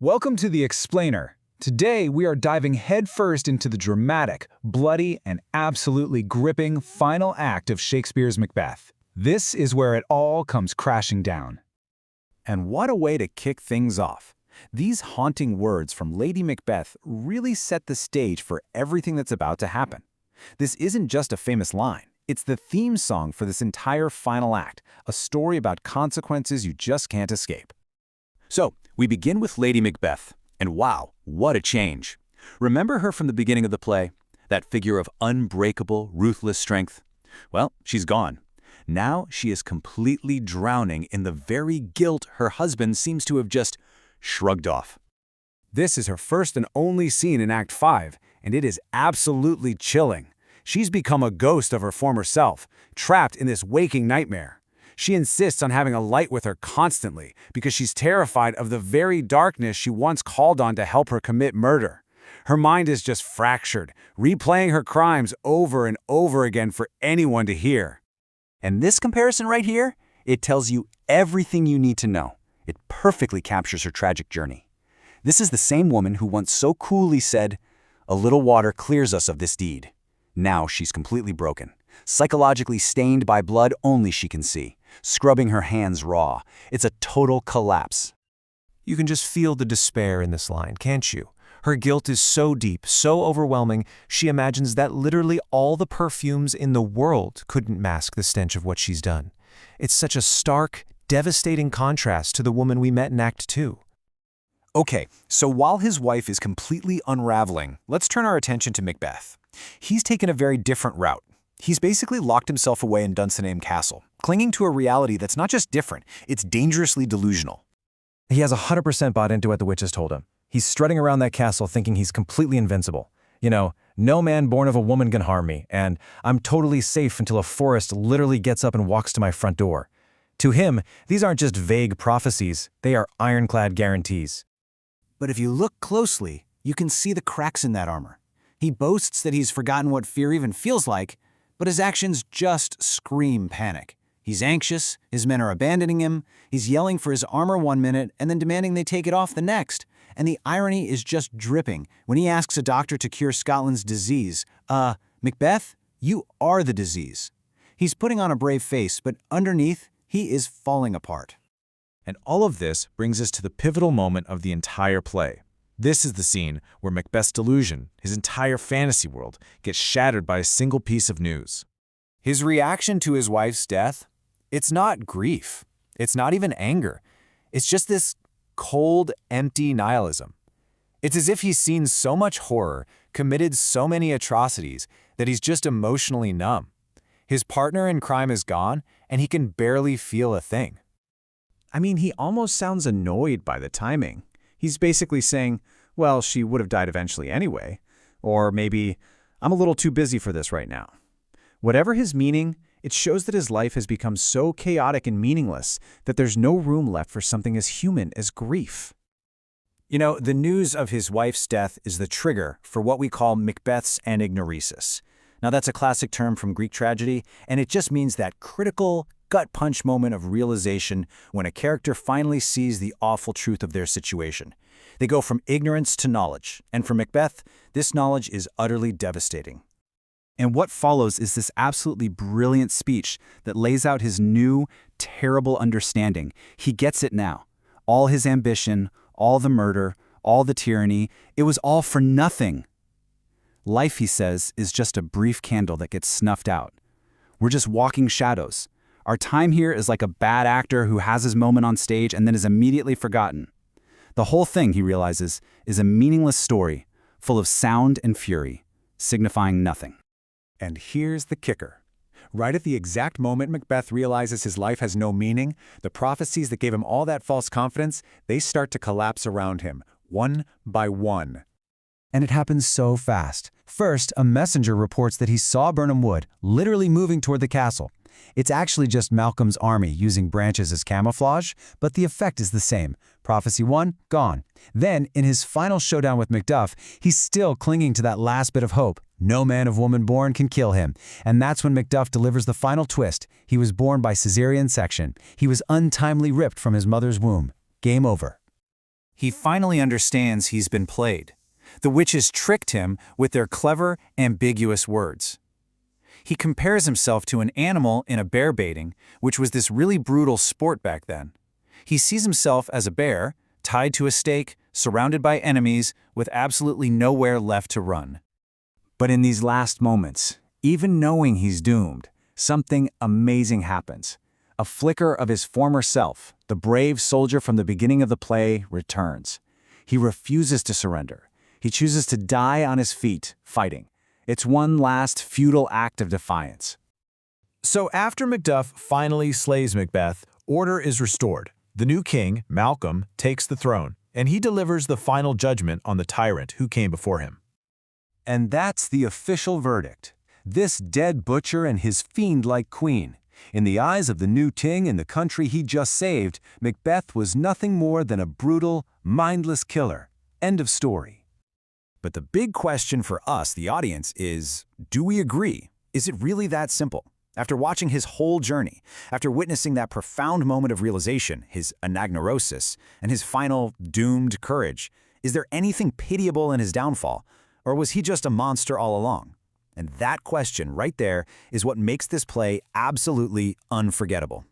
Welcome to The Explainer. Today, we are diving headfirst into the dramatic, bloody, and absolutely gripping final act of Shakespeare's Macbeth. This is where it all comes crashing down. And what a way to kick things off. These haunting words from Lady Macbeth really set the stage for everything that's about to happen. This isn't just a famous line. It's the theme song for this entire final act, a story about consequences you just can't escape. So, we begin with Lady Macbeth, and wow, what a change. Remember her from the beginning of the play? That figure of unbreakable, ruthless strength? Well, she's gone. Now she is completely drowning in the very guilt her husband seems to have just shrugged off. This is her first and only scene in Act 5, and it is absolutely chilling. She's become a ghost of her former self, trapped in this waking nightmare. She insists on having a light with her constantly because she's terrified of the very darkness she once called on to help her commit murder. Her mind is just fractured, replaying her crimes over and over again for anyone to hear. And this comparison right here, it tells you everything you need to know. It perfectly captures her tragic journey. This is the same woman who once so coolly said, "A little water clears us of this deed." Now she's completely broken, psychologically stained by blood only she can see, scrubbing her hands raw. It's a total collapse. You can just feel the despair in this line, can't you? Her guilt is so deep, so overwhelming, she imagines that literally all the perfumes in the world couldn't mask the stench of what she's done. It's such a stark, devastating contrast to the woman we met in Act 2. Okay, so while his wife is completely unraveling, let's turn our attention to Macbeth. He's taken a very different route. He's basically locked himself away in Dunsinane Castle, clinging to a reality that's not just different, it's dangerously delusional. He has 100% bought into what the witches told him. He's strutting around that castle thinking he's completely invincible. You know, no man born of a woman can harm me, and I'm totally safe until a forest literally gets up and walks to my front door. To him, these aren't just vague prophecies, they are ironclad guarantees. But if you look closely, you can see the cracks in that armor. He boasts that he's forgotten what fear even feels like, but his actions just scream panic. He's anxious, his men are abandoning him, he's yelling for his armor one minute and then demanding they take it off the next. And the irony is just dripping when he asks a doctor to cure Scotland's disease. Macbeth, you are the disease. He's putting on a brave face, but underneath, he is falling apart. And all of this brings us to the pivotal moment of the entire play. This is the scene where Macbeth's delusion, his entire fantasy world, gets shattered by a single piece of news. His reaction to his wife's death, it's not grief. It's not even anger. It's just this cold, empty nihilism. It's as if he's seen so much horror, committed so many atrocities, that he's just emotionally numb. His partner in crime is gone, and he can barely feel a thing. I mean, he almost sounds annoyed by the timing. He's basically saying, well, she would have died eventually anyway. Or maybe, I'm a little too busy for this right now. Whatever his meaning, it shows that his life has become so chaotic and meaningless that there's no room left for something as human as grief. You know, the news of his wife's death is the trigger for what we call Macbeth's anagnoresis. Now, that's a classic term from Greek tragedy, and it just means that critical, gut-punch moment of realization when a character finally sees the awful truth of their situation. They go from ignorance to knowledge, and for Macbeth, this knowledge is utterly devastating. And what follows is this absolutely brilliant speech that lays out his new, terrible understanding. He gets it now. All his ambition, all the murder, all the tyranny, it was all for nothing. Life, he says, is just a brief candle that gets snuffed out. We're just walking shadows. Our time here is like a bad actor who has his moment on stage and then is immediately forgotten. The whole thing, he realizes, is a meaningless story, full of sound and fury, signifying nothing. And here's the kicker. Right at the exact moment Macbeth realizes his life has no meaning, the prophecies that gave him all that false confidence, they start to collapse around him, one by one. And it happens so fast. First, a messenger reports that he saw Birnam Wood, literally moving toward the castle. It's actually just Malcolm's army using branches as camouflage, but the effect is the same. Prophecy 1, gone. Then, in his final showdown with Macduff, he's still clinging to that last bit of hope. No man of woman born can kill him. And that's when Macduff delivers the final twist. He was born by cesarean section. He was untimely ripped from his mother's womb. Game over. He finally understands he's been played. The witches tricked him with their clever, ambiguous words. He compares himself to an animal in a bear baiting, which was this really brutal sport back then. He sees himself as a bear, tied to a stake, surrounded by enemies, with absolutely nowhere left to run. But in these last moments, even knowing he's doomed, something amazing happens. A flicker of his former self, the brave soldier from the beginning of the play, returns. He refuses to surrender. He chooses to die on his feet, fighting. It's one last futile act of defiance. So after Macduff finally slays Macbeth, order is restored. The new king, Malcolm, takes the throne, and he delivers the final judgment on the tyrant who came before him. And that's the official verdict. This dead butcher and his fiend-like queen. In the eyes of the new king and the country he just saved, Macbeth was nothing more than a brutal, mindless killer. End of story. But the big question for us, the audience, is, do we agree? Is it really that simple? After watching his whole journey, after witnessing that profound moment of realization, his anagnorosis, and his final doomed courage, is there anything pitiable in his downfall? Or was he just a monster all along? And that question right there is what makes this play absolutely unforgettable.